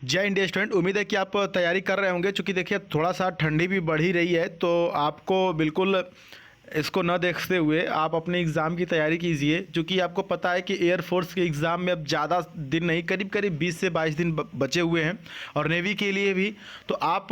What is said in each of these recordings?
जय India student, उम्मीद है कि आप तैयारी कर रहे होंगे। चूँकि देखिए थोड़ा सा ठंडी भी बढ़ ही रही है, तो आपको बिल्कुल इसको न देखते हुए आप अपने एग्ज़ाम की तैयारी कीजिए। चूँकि आपको पता है कि एयरफोर्स के एग्ज़ाम में अब ज़्यादा दिन नहीं, करीब करीब 20 से 22 दिन बचे हुए हैं, और नेवी के लिए भी। तो आप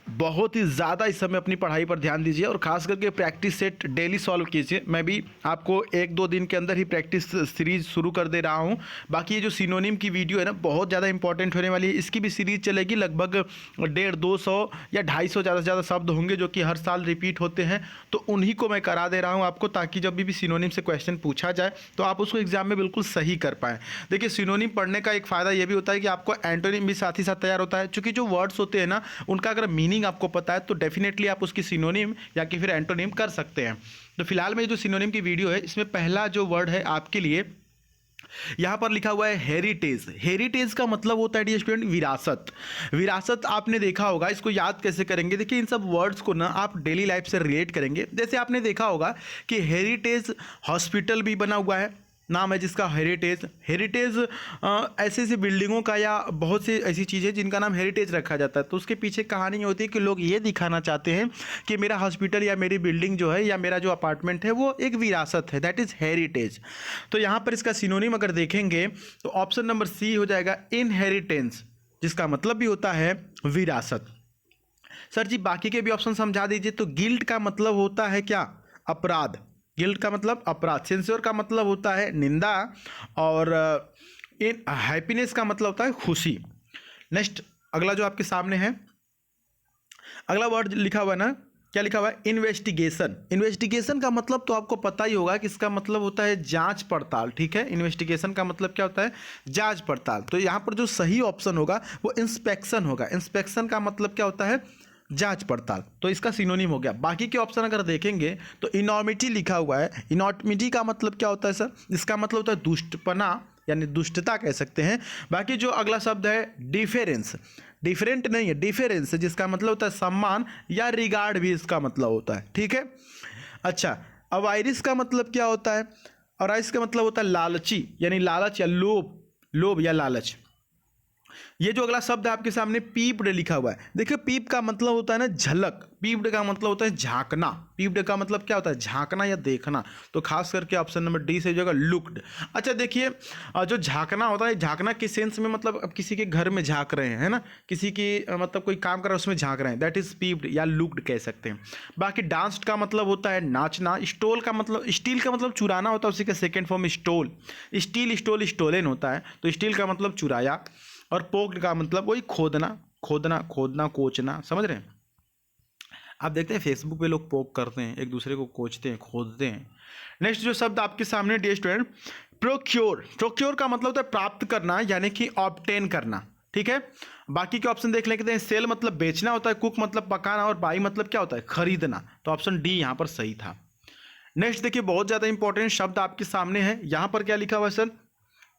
बहुत ही ज़्यादा इस समय अपनी पढ़ाई पर ध्यान दीजिए, और ख़ास करके प्रैक्टिस सेट डेली सॉल्व कीजिए। मैं भी आपको 1-2 दिन के अंदर ही प्रैक्टिस सीरीज़ शुरू कर दे रहा हूं। बाकी ये जो सिनोनिम की वीडियो है ना, बहुत ज़्यादा इंपॉर्टेंट होने वाली है। इसकी भी सीरीज़ चलेगी, लगभग 150-200 या 250 ज़्यादा से ज़्यादा शब्द होंगे जो कि हर साल रिपीट होते हैं। तो उन्हीं को मैं करा दे रहा हूँ आपको, ताकि जब भी सिनोनिम से क्वेश्चन पूछा जाए तो आप उसको एग्जाम में बिल्कुल सही कर पाएँ। देखिए, सिनोनिम पढ़ने का एक फ़ायदा ये भी होता है कि आपको एंटोनिम भी साथ ही साथ तैयार होता है। चूँकि जो वर्ड्स होते हैं ना, उनका अगर मीनिंग आपको पता है तो डेफिनेटली आप उसकी सिनोनिम या कि फिर एंटोनिम कर सकते हैं। तो फिलहाल में जो सिनोनिम की वीडियो है, इसमें पहला जो वर्ड है आपके लिए, यहां पर लिखा हुआ है हेरिटेज। हेरिटेज का मतलब होता है डियर स्टूडेंट विरासत। विरासत आपने देखा होगा, इसको याद कैसे करेंगे? देखिए, इन सब वर्ड्स को ना आप डेली लाइफ से रिलेट करेंगे। जैसे आपने देखा होगा कि हेरिटेज हॉस्पिटल भी बना हुआ है, नाम है जिसका हेरिटेज। हेरिटेज ऐसे ऐसी बिल्डिंगों का या बहुत सी ऐसी चीज़ें जिनका नाम हेरिटेज रखा जाता है। तो उसके पीछे कहानी होती है कि लोग ये दिखाना चाहते हैं कि मेरा हॉस्पिटल या मेरी बिल्डिंग जो है या मेरा जो अपार्टमेंट है वो एक विरासत है, दैट इज़ हेरिटेज। तो यहाँ पर इसका सिनोनिम अगर देखेंगे तो ऑप्शन नंबर सी हो जाएगा, इनहेरिटेंस, जिसका मतलब भी होता है विरासत। सर जी बाकी के भी ऑप्शन समझा दीजिए। तो गिल्ट का मतलब होता है क्या? अपराध। गिल्ट का मतलब अपराध। सेंस्योर का मतलब होता है निंदा, और इन हैप्पीनेस का मतलब होता है खुशी। नेक्स्ट अगला जो आपके सामने है, अगला वर्ड लिखा हुआ है ना, क्या लिखा हुआ है? इन्वेस्टिगेशन। इन्वेस्टिगेशन का मतलब तो आपको पता ही होगा कि इसका मतलब होता है जांच पड़ताल। ठीक है, इन्वेस्टिगेशन का मतलब क्या होता है? जांच पड़ताल। तो यहाँ पर जो सही ऑप्शन होगा वो इंस्पेक्शन होगा। इंस्पेक्शन का मतलब क्या होता है? जांच पड़ताल। तो इसका सिनोनिम हो गया। बाकी के ऑप्शन अगर देखेंगे तो इनॉर्मिटी लिखा हुआ है। इनॉर्मिटी का मतलब क्या होता है सर? इसका मतलब होता है दुष्टपना, यानी दुष्टता कह सकते हैं। बाकी जो अगला शब्द है डिफरेंस, डिफरेंट नहीं है, डिफरेंस, जिसका मतलब होता है सम्मान या रिगार्ड भी इसका मतलब होता है। ठीक है, अच्छा अब आइरिस का मतलब क्या होता है? और आइरिस का मतलब होता है लालची, यानी लालच या लोभ, लोभ या लालच। ये जो अगला शब्द है आपके सामने पीप्ड लिखा हुआ है। देखिए, पीप का मतलब होता है ना झलक, पीप्ड का मतलब होता है झांकना। पीप्ड का मतलब क्या होता है? झांकना या देखना। तो खास करके ऑप्शन नंबर डी से हो जाएगा लुक्ड। अच्छा देखिए, जो झांकना होता है, झांकना किस सेंस में, मतलब अब किसी के घर में झांक रहे हैं, है ना, किसी की मतलब कोई काम कर रहा है उसमें झांक रहे हैं, दैट इज पीप्ड या लुक्ड कह सकते हैं। बाकी डांस का मतलब होता है नाचना। स्टोल का मतलब, स्टील का मतलब चुराना होता है, उसी का second form stole. Steal, stole, stolen होता है, तो स्टील का मतलब चुराया। और पोक्ड का मतलब वही खोदना, खोदना, खोदना, कोचना, समझ रहे हैं? आप देखते हैं फेसबुक पे लोग पोक करते हैं, एक दूसरे को कोचते हैं, खोदते हैं। नेक्स्ट जो शब्द आपके सामने डियर स्टूडेंट, प्रोक्योर। प्रोक्योर का मतलब होता है प्राप्त करना, यानी कि ऑब्टेन करना। ठीक है, बाकी के ऑप्शन देख लेते हैं। सेल मतलब बेचना होता है, कुक मतलब पकाना, और बाई मतलब क्या होता है? खरीदना। तो ऑप्शन डी यहाँ पर सही था। नेक्स्ट देखिए, बहुत ज्यादा इंपॉर्टेंट शब्द आपके सामने है। यहां पर क्या लिखा हुआ है सर?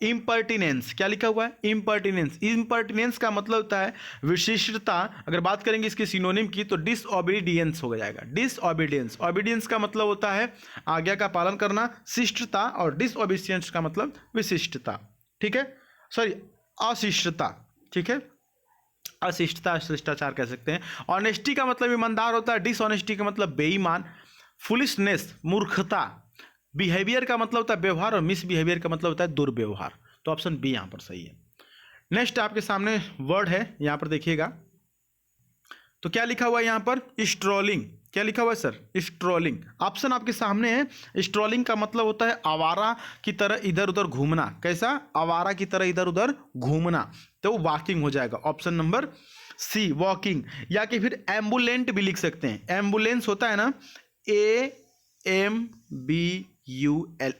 इम्पर्टिनेंस। क्या लिखा हुआ है? इम्पर्टिनेंस। इम्पर्टिनेंस का मतलब होता है विशिष्टता। अगर बात करेंगे इसके सिनोनिम की तो डिसओबीडियंस हो जाएगा। डिसओबीडियंस। ओबीडियंस का मतलब होता है आज्ञा का पालन करना, शिष्टता, और डिसओबीडियंस का मतलब विशिष्टता। ठीक है, सॉरी अशिष्टता। ठीक है, अशिष्टता, शिष्टाचार कह सकते हैं। ऑनेस्टी का मतलब ईमानदार होता है। डिसऑनेस्टी का मतलब बेईमान। फुलिशनेस मूर्खता। बिहेवियर का मतलब होता है व्यवहार, और मिसबिहेवियर का मतलब होता है दुर्व्यवहार। तो ऑप्शन बी यहां पर सही है। नेक्स्ट आपके सामने वर्ड है, यहां पर देखिएगा तो क्या लिखा हुआ है यहां पर? स्ट्रोलिंग। क्या लिखा हुआ है सर? स्ट्रोलिंग। ऑप्शन आपके सामने है। स्ट्रोलिंग का मतलब होता है आवारा की तरह इधर उधर घूमना। कैसा? आवारा की तरह इधर उधर घूमना। तो वॉकिंग हो जाएगा, ऑप्शन नंबर सी, वॉकिंग। या कि फिर एम्बुलेंट भी लिख सकते हैं। एम्बुलेंस होता है ना, AMBUL।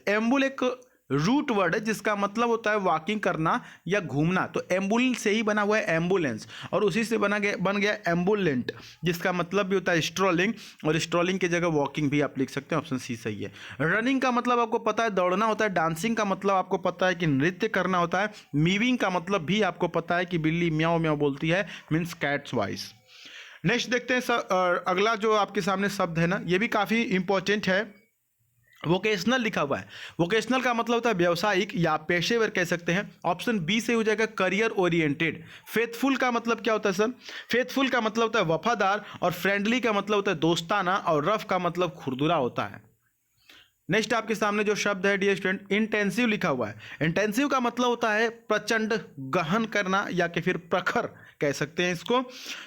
एम्बुल एक रूट वर्ड है जिसका मतलब होता है वॉकिंग करना या घूमना। तो एम्बुल से ही बना हुआ है एम्बुलेंस, और उसी से बन गया एम्बुलेंट, जिसका मतलब भी होता है स्ट्रोलिंग। और स्ट्रोलिंग की जगह वॉकिंग भी आप लिख सकते हैं, ऑप्शन सी सही है। रनिंग का मतलब आपको पता है दौड़ना होता है। डांसिंग का मतलब आपको पता है कि नृत्य करना होता है। मीविंग का मतलब भी आपको पता है कि बिल्ली म्याऊ म्याऊ बोलती है, मीन्स कैट्स वॉइस। नेक्स्ट देखते हैं अगला जो आपके सामने शब्द है ना, ये भी काफ़ी इंपॉर्टेंट है। वोकेशनल लिखा हुआ है। वोकेशनल का मतलब होता है व्यावसायिक या पेशेवर कह सकते हैं। ऑप्शन बी से हो जाएगा करियर ओरिएंटेड। फेथफुल का मतलब क्या होता है सर? फेथफुल का मतलब होता है वफादार, और फ्रेंडली का मतलब होता है दोस्ताना, और रफ का मतलब खुरदुरा होता है। नेक्स्ट आपके सामने जो शब्द है डियर स्टूडेंट, इंटेंसिव लिखा हुआ है। इंटेंसिव का मतलब होता है प्रचंड, गहन करना, या कि फिर प्रखर कह सकते हैं इसको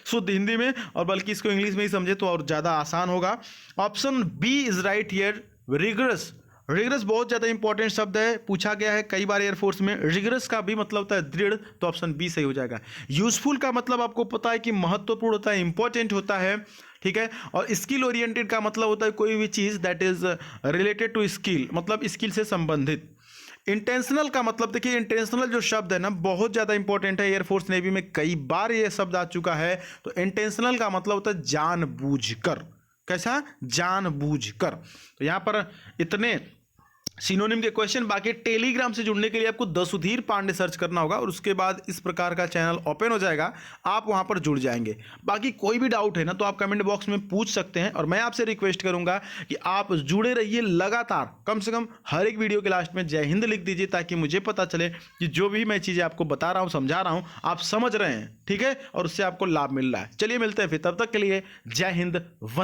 शुद्ध हिंदी में, और बल्कि इसको इंग्लिश में ही समझे तो और ज़्यादा आसान होगा। Option B is right here, rigorous. Rigorous बहुत ज़्यादा इंपॉर्टेंट शब्द है, पूछा गया है कई बार एयरफोर्स में। रिगरस का भी मतलब होता है दृढ़, तो ऑप्शन बी सही हो जाएगा। यूजफुल का मतलब आपको पता है कि महत्वपूर्ण होता है, इंपॉर्टेंट होता है, ठीक है। और स्किल ओरिएंटेड का मतलब होता है कोई भी चीज़ that is related to skill, मतलब स्किल से संबंधित। इंटेंशनल का मतलब देखिए, इंटेंशनल जो शब्द है ना बहुत ज़्यादा इंपॉर्टेंट है, एयरफोर्स नेवी में कई बार ये शब्द आ चुका है। तो इंटेंशनल का मतलब होता है जानबूझकर। कैसा? जानबूझकर। तो यहाँ पर इतने सिनोनिम के क्वेश्चन। बाकी टेलीग्राम से जुड़ने के लिए आपको द सुधीर पांडे सर्च करना होगा, और उसके बाद इस प्रकार का चैनल ओपन हो जाएगा, आप वहां पर जुड़ जाएंगे। बाकी कोई भी डाउट है ना तो आप कमेंट बॉक्स में पूछ सकते हैं, और मैं आपसे रिक्वेस्ट करूंगा कि आप जुड़े रहिए लगातार, कम से कम हर एक वीडियो के लास्ट में जय हिंद लिख दीजिए, ताकि मुझे पता चले कि जो भी मैं चीज़ें आपको बता रहा हूँ, समझा रहा हूँ, आप समझ रहे हैं, ठीक है, और उससे आपको लाभ मिल रहा है। चलिए मिलते हैं फिर, तब तक के लिए जय हिंद, वंदे